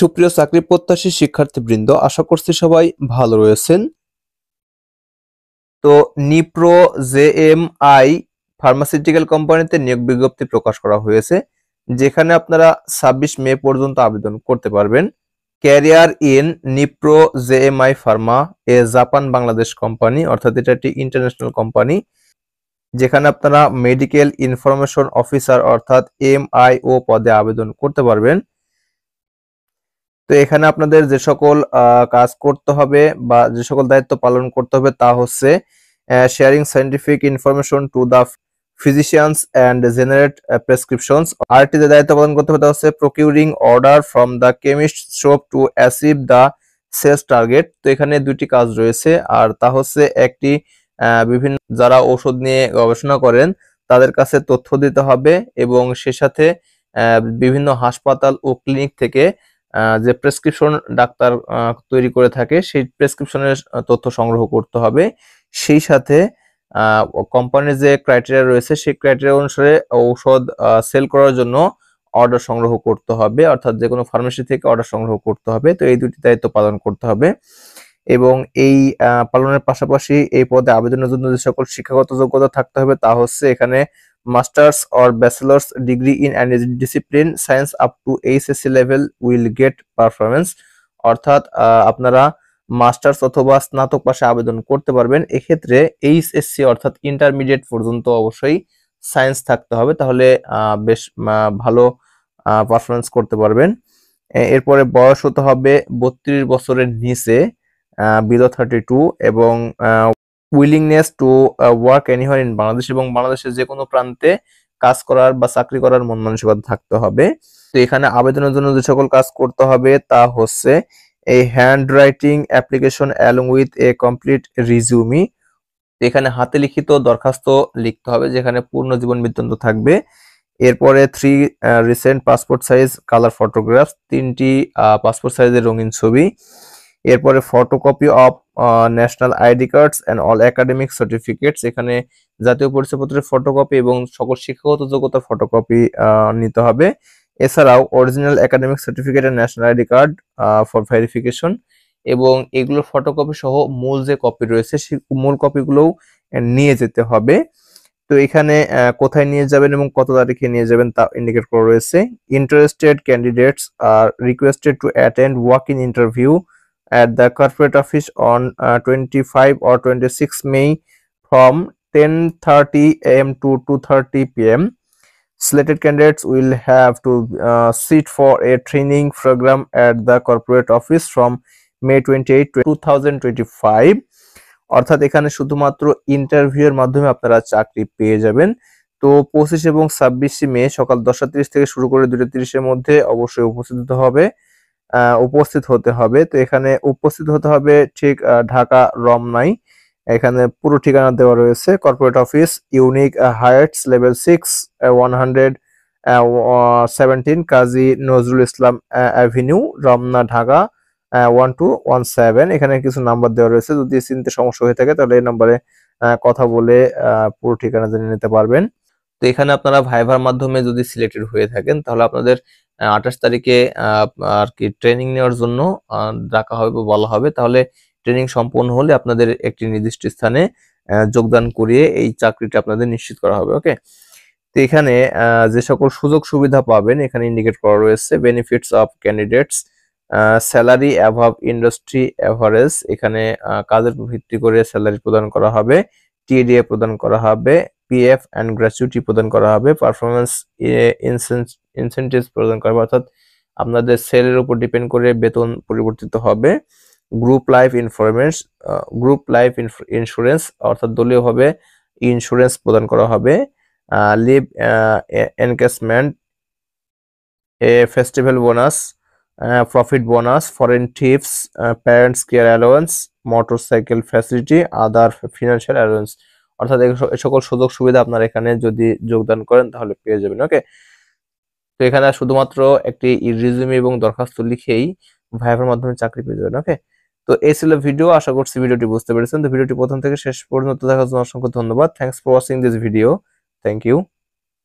সুপ্রিয় চাকরি প্রত্যাশী শিক্ষার্থীবৃন্দ, আশা করছি সবাই ভালো রয়েছেন। তো নিপ্রো জেএমআই ফার্মাসিউটিক্যাল কোম্পানিতে নিয়োগ বিজ্ঞপ্তি প্রকাশ করা হয়েছে, যেখানে আপনারা 26 মে পর্যন্ত আবেদন করতে পারবেন। Career in Nipro JMI Pharma A Japan Bangladesh company, অর্থাৎ এটা একটি ইন্টারন্যাশনাল কোম্পানি, যেখানে আপনারা মেডিকেল ইনফরমেশন অফিসার অর্থাৎ MIO পদে আবেদন করতে পারবেন। তো এখানে আপনাদের যে সকল কাজ করতে হবে বা যে সকল দায়িত্ব পালন করতে হবে তা হচ্ছে sharing scientific information to the physicians and generate prescriptions. আরেকটি যে দায়িত্ব পালন করতে হবে তা হচ্ছে procuring order from the chemist shop to achieve the sales target. তো এখানে দুটি কাজ রয়েছে, আর তা হচ্ছে একটি বিভিন্ন যারা ঔষধ নিয়ে গবেষণা করেন তাদের কাছে তথ্য দিতে হবে, এবং সে সাথে বিভিন্ন হাসপাতাল ও ক্লিনিক থেকে যে প্রেসক্রিপশন ডাক্তার তৈরি করে থাকে সেই প্রেসক্রিপশনের তথ্য সংগ্রহ করতে হবে। সেই সাথে কোম্পানির যে ক্রাইটেরিয়া রয়েছে সেই ক্রাইটেরিয়া অনুসারে ঔষধ সেল করার জন্য অর্ডার সংগ্রহ করতে হবে, অর্থাৎ যে কোনো ফার্মেসি থেকে অর্ডার সংগ্রহ করতে হবে। তো এই দুটি দায়িত্ব পালন করতে হবে, এবং এই পালনের পাশাপাশি এই পদে আবেদনের জন্য যে সকল শিক্ষাগত যোগ্যতা থাকতে হবে তা হচ্ছে এখানে masters or bachelors degree in any discipline science up to HSC level will get performance, অর্থাৎ আপনারা মাস্টার্স অথবা স্নাতক পাশে আবেদন করতে পারবেন। এক্ষেত্রে এইচএসসি অর্থাৎ ইন্টারমিডিয়েট পর্যন্ত অবশ্যই সায়েন্স থাকতে হবে, তাহলে বেশ ভালো পারফরমেন্স করতে পারবেন। এরপরে বয়স হতে হবে 32 বছরের নিচে, বিলো 32, এবং willingness to work anywhere in Bangladesh, এবং বাংলাদেশের যে কোনো প্রান্তে কাজ করার বা চাকরি করার মন মানসিকতা থাকতে হবে। তো এখানে আবেদনের জন্য যে সকল কাজ করতে হবে তা হচ্ছে এই hand writing application along with a complete resume. এখানে হাতে লিখিত দরখাস্ত লিখতে হবে যেখানে পূর্ণ জীবন বৃত্তান্ত থাকবে। এরপরে 3 recent passport size colour photograph, 3টি পাসপোর্ট সাইজের রঙিন ছবি। এরপরে photocopy of national ID cards and all academic certificates, এখানে জাতীয় পরিচয়পত্রের ফটোকপি এবং সকল শিক্ষাগত যোগ্যতার ফটোকপি নিতে হবে। এছাড়াও original academic certificate and national ID card for verification, এবং এগুলোর ফটোকপি সহ মূল যে কপি রয়েছে সেই মূল কপিগুলোও নিয়ে যেতে হবে। তো এখানে কোথায় নিয়ে যাবেন এবং কত তারিখে নিয়ে যাবেন তা ইন্ডিকেট করা রয়েছে। Interested candidates are requested to attend walk in interview at the corporate office on 25 or 26 May from 10:30 a.m. to 2:30 p.m. Selected candidates will have to sit for a training program at the corporate office from May 28, 2025. অর্থাৎ এখানে শুধুমাত্র ইন্টারভিউয়ের মাধ্যমে আপনারা চাকরি পেয়ে যাবেন। তো 25 এবং 26 মে সকাল 10:30 থেকে শুরু করে 2:30 এর মধ্যে অবশ্যই উপস্থিত হতে হবে। তো এখানে উপস্থিত হতে হবে ঠিক ঢাকা রমনায়। এখানে পুরো ঠিকানা দেওয়া রয়েছে। Corporate office, unique Heights, level 6, 117 Kazi Nazrul Islam avenue, Ramna, Dhaka 1217। এখানে কিছু নাম্বার দেওয়া রয়েছে, যদি চিনতে সমস্যা হয়ে থাকে তাহলে এই নম্বরে কথা বলে পুরো ঠিকানা জেনে নিতে পারবেন। তো এখানে আপনারা ভাইভার মাধ্যমে যদি সিলেক্টেড হয়ে থাকেন তাহলে আপনাদের 28 তারিখে আর কি ট্রেনিং নেওয়ার জন্য ডাকা হবে বা বলা হবে। তাহলে ট্রেনিং সম্পূর্ণ হলে আপনাদের একটি নির্দিষ্ট স্থানে যোগদান করিয়ে এই চাকরিটা আপনাদের নিশ্চিত করা হবে। ওকে, তো এখানে যে সকল সুযোগ সুবিধা পাবেন এখানে ইন্ডিকেট করা রয়েছে। Benefits of candidates, salary অ্যাভাব industry average, এখানে কাজের ভিত্তি করে স্যালারি প্রদান করা হবে, টিএডিএ প্রদান করা হবে, পিএফ অ্যান্ড গ্র্যাচুইটি প্রদান করা হবে, পারফরমেন্স ইনসেন্টিভস প্রদান করা হবে, অর্থাৎ আপনাদের সেলের উপর ডিপেন্ড করে বেতন পরিবর্তিত হবে। গ্রুপ লাইফ ইন্স্যুরেন্স, অর্থাৎ দলীয়ভাবে ইন্স্যুরেন্স প্রদান করা হবে। Leave encashment, a festival bonus, profit bonus, foreign tips, parents care allowance, motorcycle facility, other financial allowance, অর্থাৎ এই সকল সুযোগ সুবিধা আপনারা এখানে যদি যোগদান করেন তাহলে পেয়ে যাবেন। ওকে, তো এখানে শুধুমাত্র একটি রিজিউমি এবং দরখাস্ত লিখেই ভাইভার মাধ্যমে চাকরি পেয়ে যাবেন। ওকে, তো এই ছিল ভিডিও। আশা করছি ভিডিওটি বুঝতে পেরেছেন। তো ভিডিওটি প্রথম থেকে শেষ পর্যন্ত দেখার জন্য অসংখ্য ধন্যবাদ। Thanks for watching this video. Thank you.